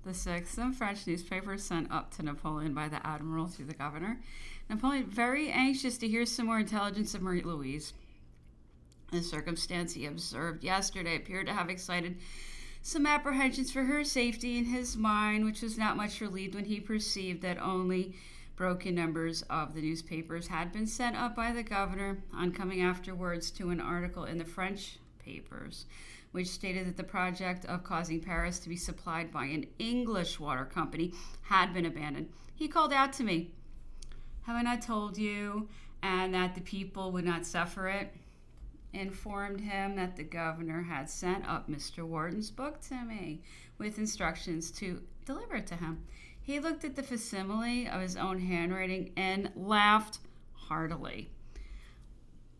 the 6th, some French newspapers sent up to Napoleon by the admiral through the governor. Napoleon, very anxious to hear some more intelligence of Marie Louise. The circumstance he observed yesterday appeared to have excited some apprehensions for her safety in his mind, which was not much relieved when he perceived that only broken numbers of the newspapers had been sent up by the governor, on coming afterwards to an article in the French papers, which stated that the project of causing Paris to be supplied by an English water company had been abandoned. He called out to me, "Have I not told you, and that the people would not suffer it?" Informed him that the governor had sent up Mr. Wharton's book to me with instructions to deliver it to him. He looked at the facsimile of his own handwriting and laughed heartily.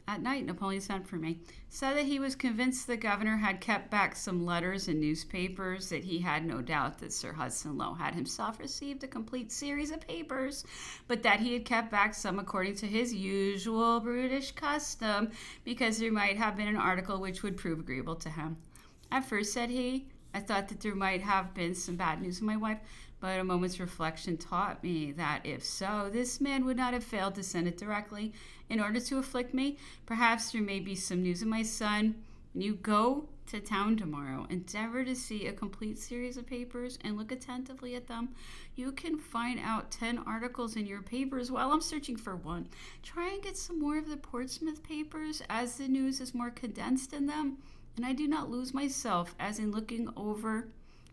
At night, Napoleon sent for me, said that he was convinced the governor had kept back some letters and newspapers, that he had no doubt that Sir Hudson Lowe had himself received a complete series of papers, but that he had kept back some according to his usual brutish custom, because there might have been an article which would prove agreeable to him. At first, said he, I thought that there might have been some bad news of my wife, but a moment's reflection taught me that if so, this man would not have failed to send it directly in order to afflict me. Perhaps there may be some news of my son. You go to town tomorrow. Endeavor to see a complete series of papers and look attentively at them. You can find out 10 articles in your papers while I'm searching for one. Try and get some more of the Portsmouth papers, as the news is more condensed in them. And I do not lose myself, as in looking over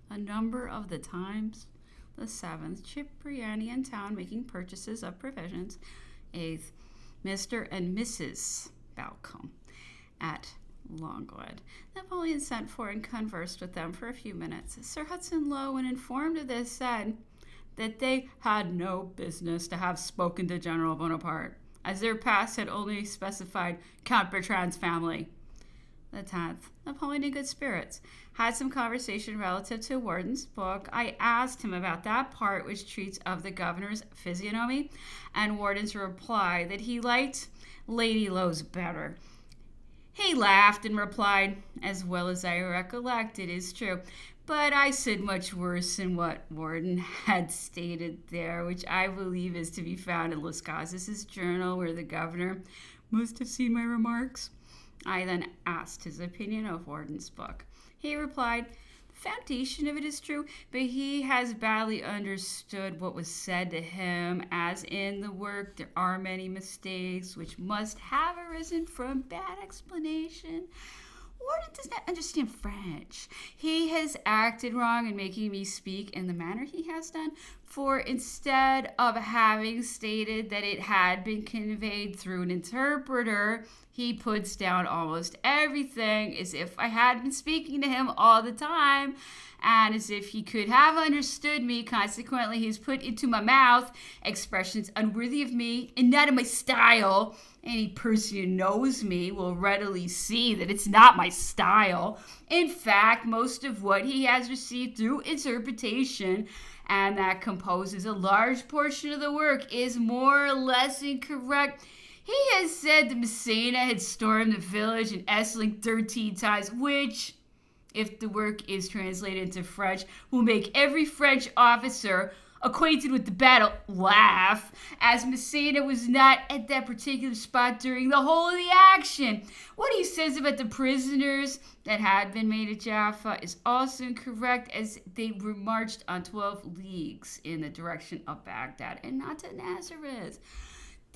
a number of the Times. The 7th, Cipriani in town making purchases of provisions. 8th, Mr. and Mrs. Balcombe at Longwood. Napoleon sent for and conversed with them for a few minutes. Sir Hudson Lowe, when informed of this, said that they had no business to have spoken to General Bonaparte, as their pass had only specified Count Bertrand's family. The 10th, Napoleon in good spirits, had some conversation relative to Wharton's book. I asked him about that part which treats of the governor's physiognomy, and Wharton's reply that he liked Lady Lowe's better. He laughed and replied, as well as I recollect, it is true, but I said much worse than what Wharton had stated there, which I believe is to be found in Lascazes' journal, where the governor must have seen my remarks. I then asked his opinion of Wharton's book. He replied, the foundation of it is true, but he has badly understood what was said to him, as in the work there are many mistakes which must have arisen from bad explanation. Wharton does not understand French. He has acted wrong in making me speak in the manner he has done, for instead of having stated that it had been conveyed through an interpreter, he puts down almost everything as if I had been speaking to him all the time, and as if he could have understood me. Consequently, he has put into my mouth expressions unworthy of me and not in my style. Any person who knows me will readily see that it's not my style. In fact, most of what he has received through interpretation, and that composes a large portion of the work, is more or less incorrect. He has said that Messina had stormed the village in Essling 13 times, which, if the work is translated into French, will make every French officer acquainted with the battle laugh, as Messina was not at that particular spot during the whole of the action. What he says about the prisoners that had been made at Jaffa is also incorrect, as they were marched on 12 leagues in the direction of Baghdad and not to Nazareth.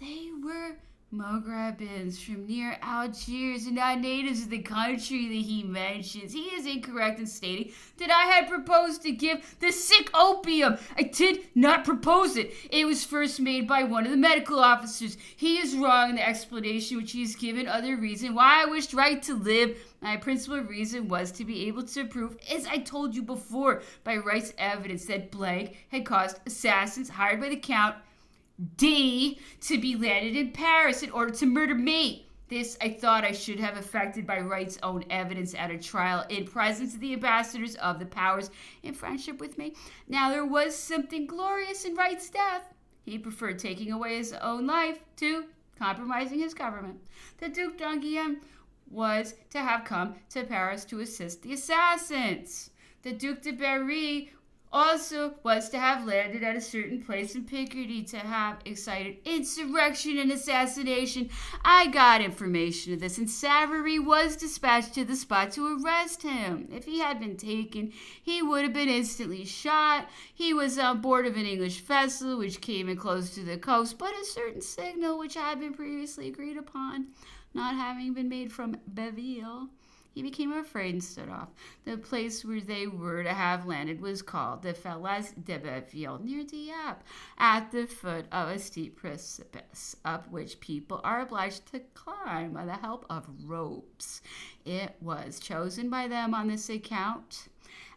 They were Moghrebins from near Algiers and not natives of the country that he mentions. He is incorrect in stating that I had proposed to give the sick opium. I did not propose it. It was first made by one of the medical officers. He is wrong in the explanation which he has given other reason why I wished right to live. My principal reason was to be able to prove, as I told you before, by Wright's evidence that Blank had caused assassins hired by the Count D to be landed in Paris in order to murder me. This I thought I should have effected by Wright's own evidence at a trial in presence of the ambassadors of the powers in friendship with me. Now there was something glorious in Wright's death. He preferred taking away his own life to compromising his government. The Duc d'Angoulême was to have come to Paris to assist the assassins. The Duc de Berry also was to have landed at a certain place in Picardy to have excited insurrection and assassination. I got information of this, and Savary was dispatched to the spot to arrest him. If he had been taken, he would have been instantly shot. He was on board of an English vessel which came in close to the coast, but a certain signal which had been previously agreed upon, not having been made from Beville, he became afraid and stood off. The place where they were to have landed was called the Falaise de Beville, near Dieppe, at the foot of a steep precipice, up which people are obliged to climb by the help of ropes. It was chosen by them on this account,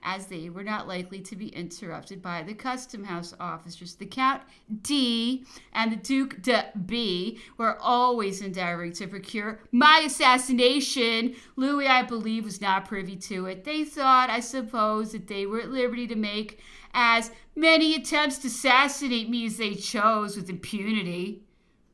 as they were not likely to be interrupted by the custom house officers. The Count D and the Duke de B were always endeavoring to procure my assassination. Louis, I believe, was not privy to it. They thought, I suppose, that they were at liberty to make as many attempts to assassinate me as they chose with impunity.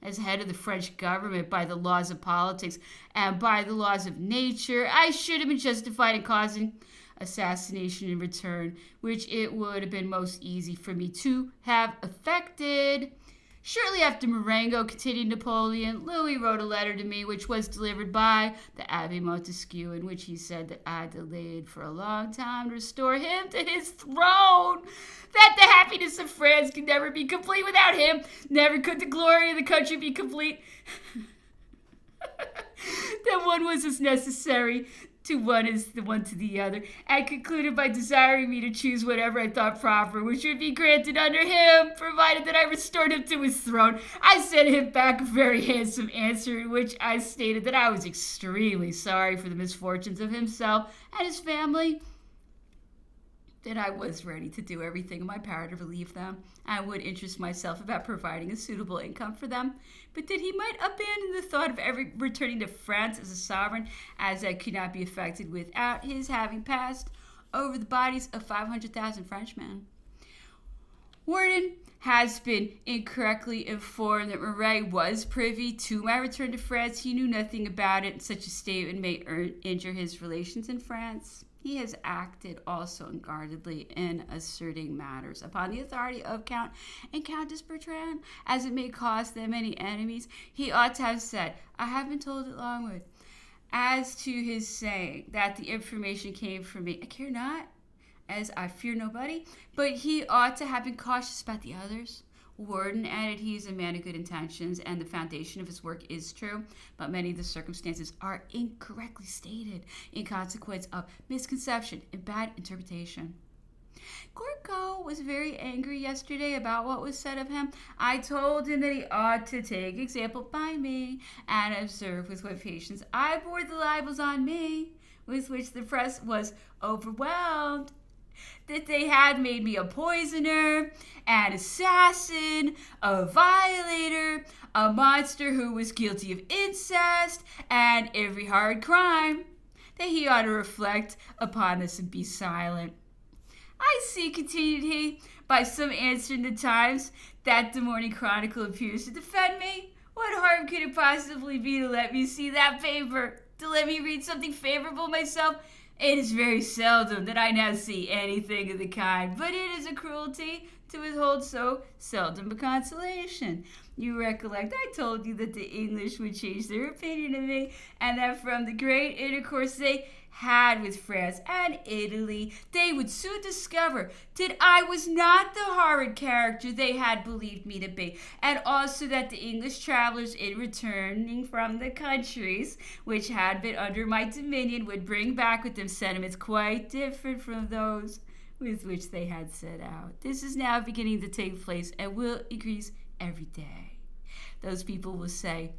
As head of the French government, by the laws of politics and by the laws of nature, I should have been justified in causing assassination in return, which it would have been most easy for me to have effected. Shortly after Marengo, continued Napoleon, Louis wrote a letter to me which was delivered by the Abbé Montesquieu, in which he said that I delayed for a long time to restore him to his throne, that the happiness of France could never be complete without him, never could the glory of the country be complete, that one was as necessary to one as the one to the other, and concluded by desiring me to choose whatever I thought proper, which would be granted under him, provided that I restored him to his throne. I sent him back a very handsome answer, in which I stated that I was extremely sorry for the misfortunes of himself and his family, that I was ready to do everything in my power to relieve them. I would interest myself about providing a suitable income for them, but that he might abandon the thought of ever returning to France as a sovereign, as that could not be effected without his having passed over the bodies of 500,000 Frenchmen. Worden has been incorrectly informed that Marais was privy to my return to France. He knew nothing about it, and such a statement may injure his relations in France. He has acted also unguardedly in asserting matters upon the authority of Count and Countess Bertrand, as it may cost them many enemies. He ought to have said, I have been told at Longwood, as to his saying that the information came from me, I care not, as I fear nobody, but he ought to have been cautious about the others. Worden added he is a man of good intentions, and the foundation of his work is true, but many of the circumstances are incorrectly stated in consequence of misconception and bad interpretation. Gorko was very angry yesterday about what was said of him. I told him that he ought to take example by me and observe with what patience I bore the libels on me, with which the press was overwhelmed, that they had made me a poisoner, an assassin, a violator, a monster who was guilty of incest, and every hard crime, that he ought to reflect upon this and be silent. I see, continued he, by some answer in the Times, that the Morning Chronicle appears to defend me. What harm could it possibly be to let me see that paper, to let me read something favorable myself? It is very seldom that I now see anything of the kind, but it is a cruelty to withhold so seldom a consolation. You recollect I told you that the English would change their opinion of me, and that from the great intercourse they had with France and Italy, they would soon discover that I was not the horrid character they had believed me to be, and also that the English travelers in returning from the countries which had been under my dominion would bring back with them sentiments quite different from those with which they had set out. This is now beginning to take place and will increase every day. Those people will say,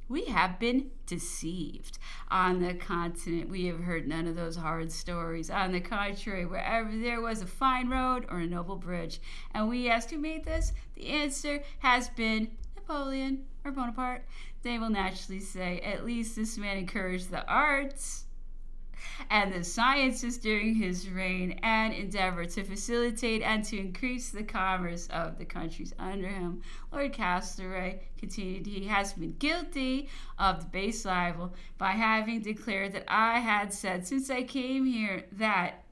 we have been deceived. On the continent, we have heard none of those horrid stories. On the contrary, wherever there was a fine road or a noble bridge, and we asked who made this, the answer has been Napoleon or Bonaparte. They will naturally say, at least this man encouraged the arts and the sciences during his reign, and endeavor to facilitate and to increase the commerce of the countries under him. Lord Castlereagh, continued he, has been guilty of the base libel by having declared that I had said since I came here that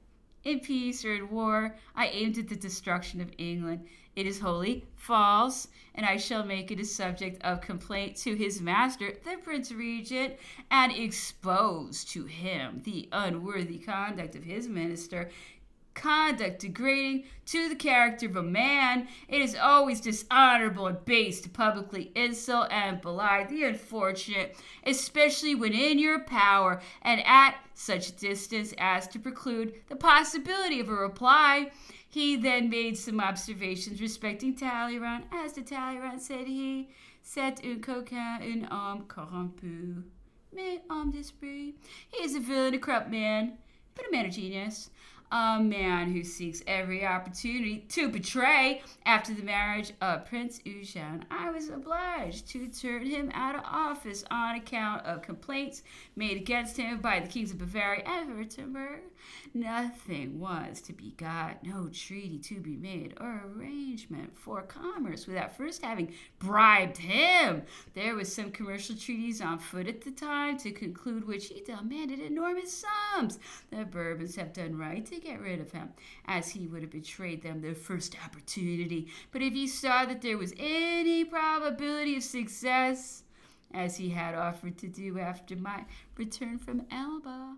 In peace or in war, I aimed at the destruction of England. It is wholly false, and I shall make it a subject of complaint to his master, the Prince Regent, and expose to him the unworthy conduct of his minister, conduct degrading to the character of a man. It is always dishonorable and base to publicly insult and belie the unfortunate, especially when in your power and at such distance as to preclude the possibility of a reply. He then made some observations respecting Talleyrand. As to Talleyrand, said he, c'est un coquin, un homme corrompu, mais homme d'esprit. He is a villain, a corrupt man, but a man of genius. A man who seeks every opportunity to betray. After the marriage of Prince Eugene, I was obliged to turn him out of office on account of complaints made against him by the kings of Bavaria and Württemberg. Nothing was to be got, no treaty to be made, or arrangement for commerce without first having bribed him. There was some commercial treaties on foot at the time, to conclude which he demanded enormous sums. The Bourbons have done right to get rid of him, as he would have betrayed them the first opportunity. But if he saw that there was any probability of success, as he had offered to do after my return from Elba,